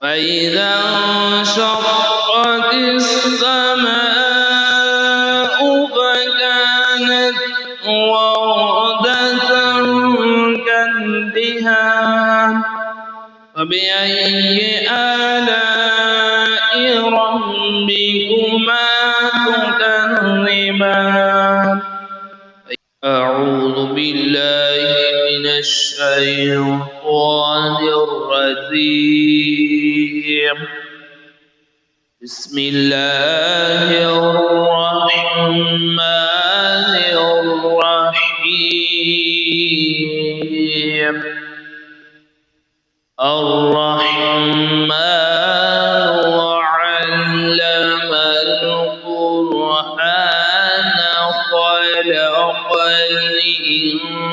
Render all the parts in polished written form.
فإذا انشقت السماء فكانت وردة كالدهان فبأي آلاء ربكما تكذبان أعوذ بالله من الشيطان الرجيم بسم الله الرحمن الرحيم الرحمن علم القرآن خلق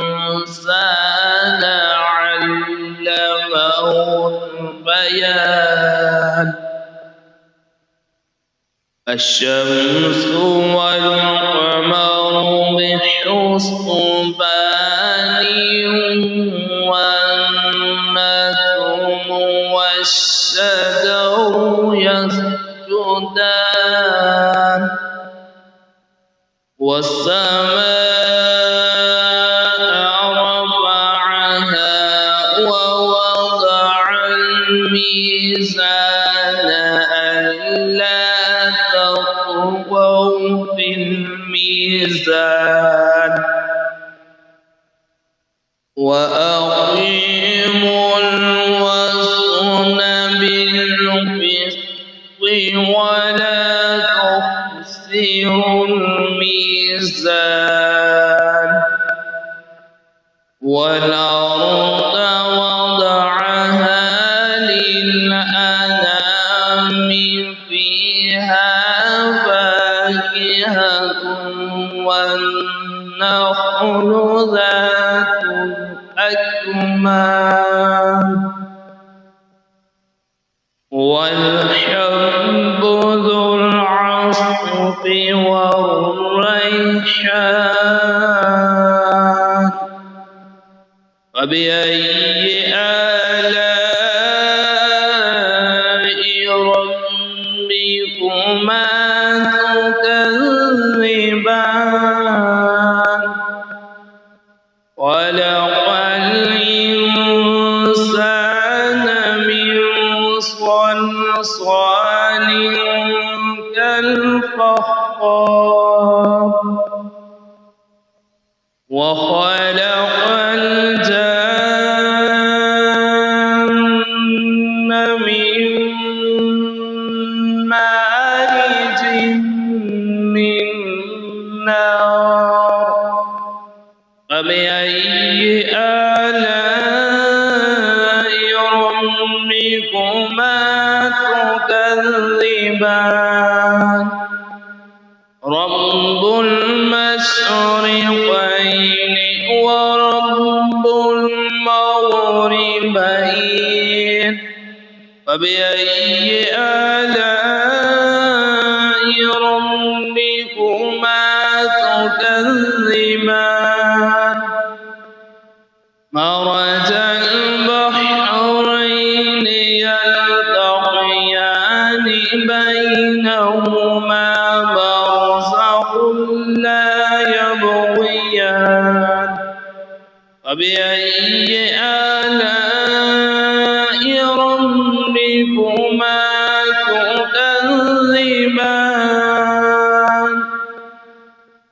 الإنسان علمه البيان الشمس والقمر بحسبان والنجم والشجر يسجدان والسماء رفعها ووضع الميزان ألا تطغوا في الميزان وأقيموا الوزن بالقسط ولا تخسروا الميزان والأرض وضعها للأنام فيها فاكهة والنخل ذات الأكمام والحب ذو العصف والريحان فبأي آلاء ربكما تكذبان خلق الإنسان من صلصال كالفخار وخلق الجن من مارج من نار فبأي آلاء ربكما تكذبان رب المشرقين ورب المغربين فبأي آلاء ربكما تكذبان مرج البحرين يلتقيان بينهما برزخ لا يبغيان فبأي آلاء ربكما تكذبان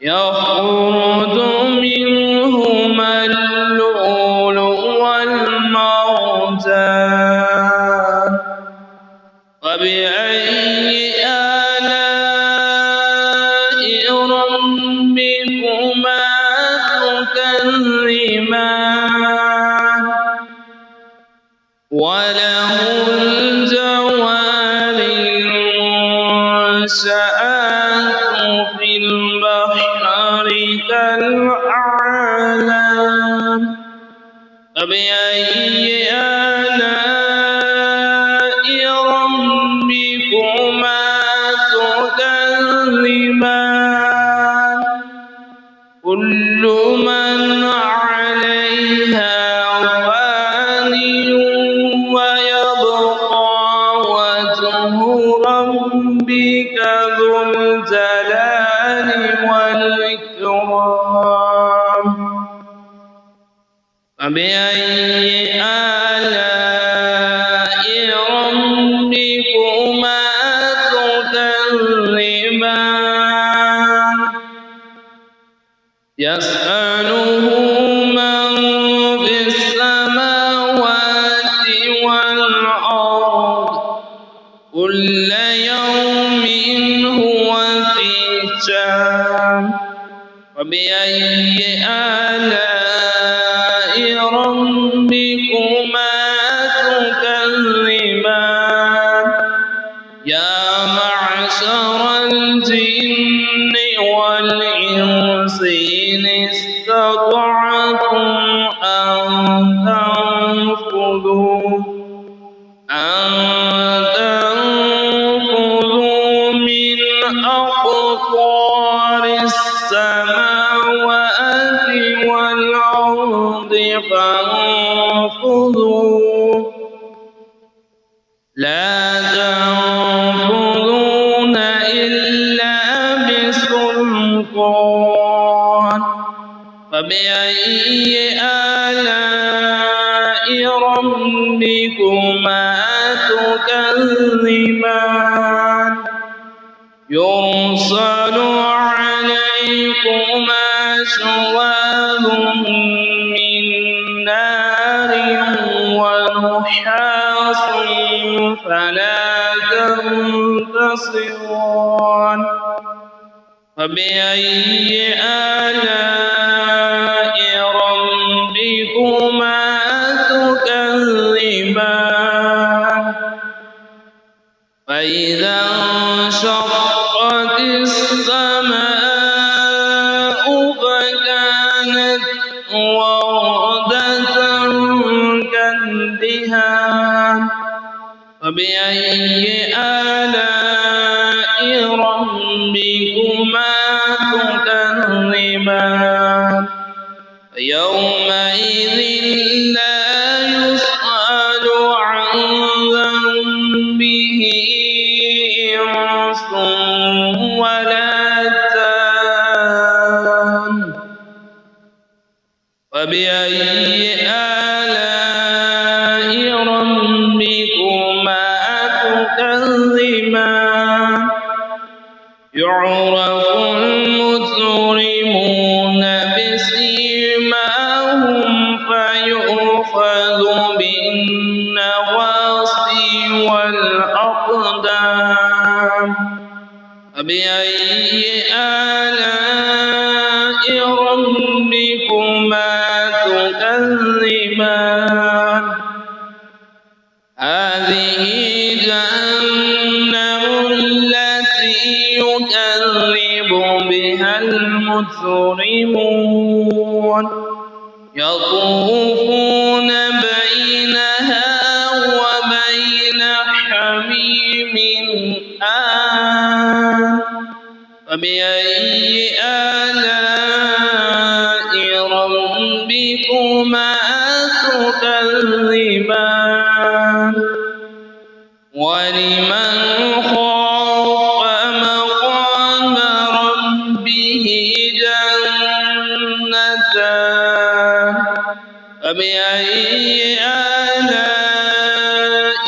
يخرج منهما اللؤلؤ والمرجان فبأي آلاء ربكما تكذبان وله الجوار المنشآت في البحر كالأعلام فبأي آلاء ربكما تكذبان كل من عليها فان ويبقى ربك ذو الجلال والإكرام فبأي آلاء ربكما تكذبان يسأله من في السماوات والأرض كل يوم هو في شأن فبأي آلاء ربكما تكذبان يا معشر الجن والإنس إن استطعتم أن تنفذوا من أقطار السماوات والأرض فانفذوا لا تنفذون إلا بسلطان فبأي آلاء ربكما تكذبان يرسل عليكما شواظ من نار ونحاس فلا تنتصران فبأي آلاء ربكما تكذبان فإذا انشقت السماء فكانت وردة كالدهان فبأي آلاء ربكما تكذبان يومئذ لا يسأل عن ذنبه إنس ولا جان فبأي آلاء ربكما تكذبان يعرف المجرمون بسيماهم فيؤخذ بالنواصي والأقدام فبأي آلاء ربكما تكذبان هذه جهنم التي يكذب بها المجرمون يطوفون بينها وبين حميم آن فبأي آلاء ربكما تكذبان ولمن خاف مقام ربه جنتان فبأي آلاء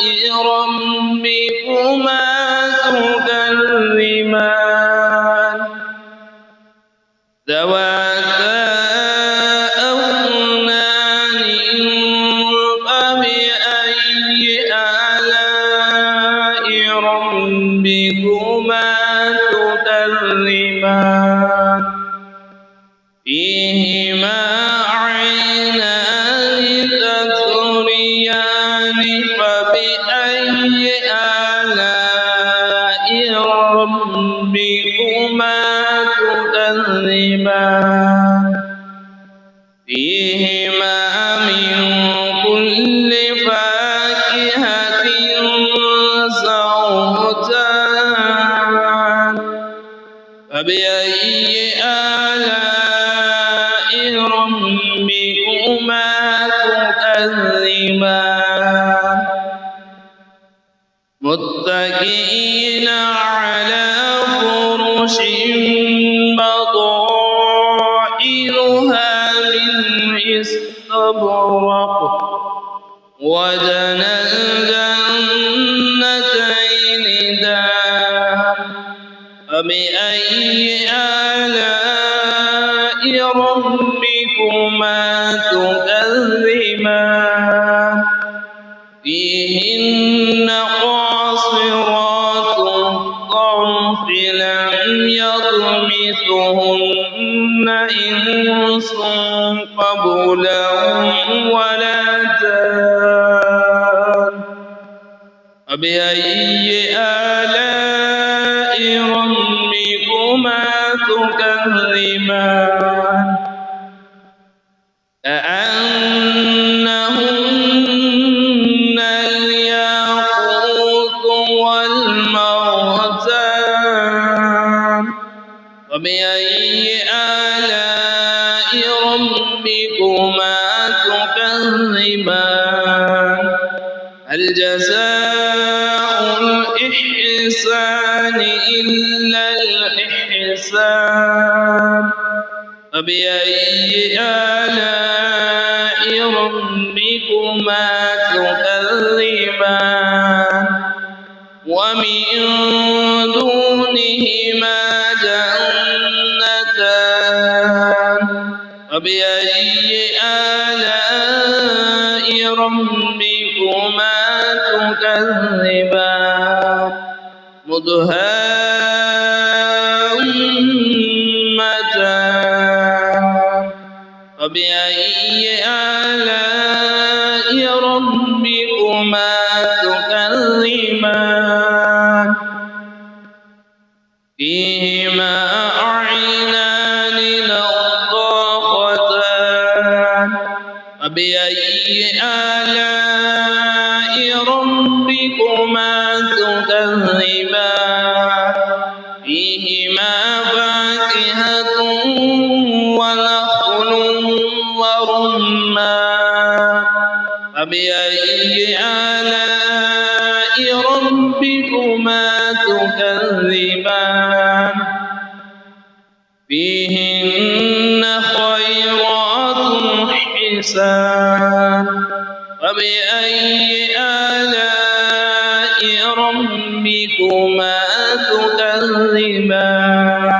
ربكما تكذبان ذواتا أفنان فبأي آلاء ربكما تكذبان فيهما عينان تجريان فبأي آلاء ربكما تكذبان فيهما من كل فاكهة زوجان فبأي آلاء ربكما تكذبان متكئين على فرش بطائنها من استبرق وجنى الجنتين دان فبأي آلاء ربكما تكذبان فيهن قاصرات الطرف لم يطمثهن إنس قبلهم ولا جان فبأي آلاء ربكما تكذبان كأنهن الياقوت والمرجان فبأي آلاء ربكما تكذبان هل جزاء الإحسان إلا الإحسان فبأي آلاء ربكما تكذبان ومن دونهما جنتان فبأي آلاء ربكما تكذبان مدهامتان فبأي آلاء ربكما تكذبان فيهما عينان نضاختان فبأي آلاء ربكما تكذبان فيهما فاكهة ونخل ورمان فبأي آلاء ربكما تكذبان فيهن خيرات حسان فبأي آلاء ربكما تكذبان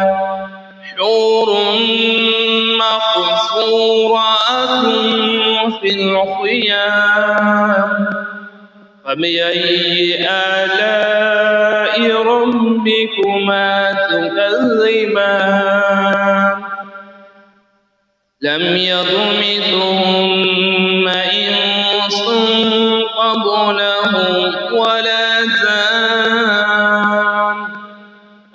حور مقصورات في الخيام فبأي آلاء ربكما تكذبان لم يطمثهن إنس قبلهم ولا جان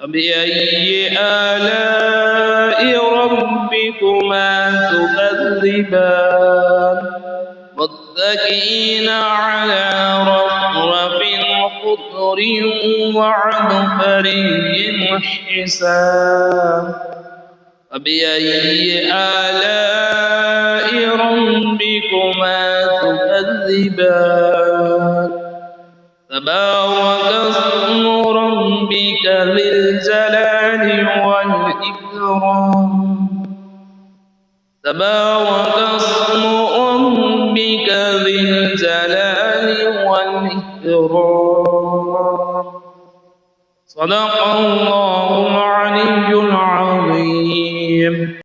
فبأي آلاء ربكما تكذبان متكئين على رفرف خضر وعبقري حسان فبأي آلاء ربكما تكذبان تبارك اسم ربك ذي الجلال والإكرام تبارك اسم ربك ذي الجلال والإكرام صدق الله العلي العظيم.